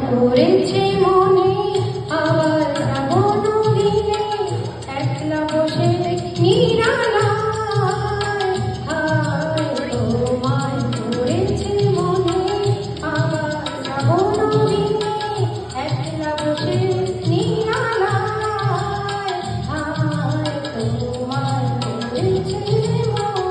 করেছে মনে আবার যাব নদীনে একলা বসে নিরালায় হায় তোমায় করেছে মনে আবার যাব নদীনে একলা বসে নিরালায় হায় তোমায় করেছে মনে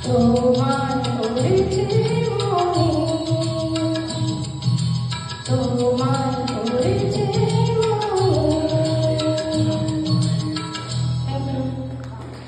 তোমায় করেছে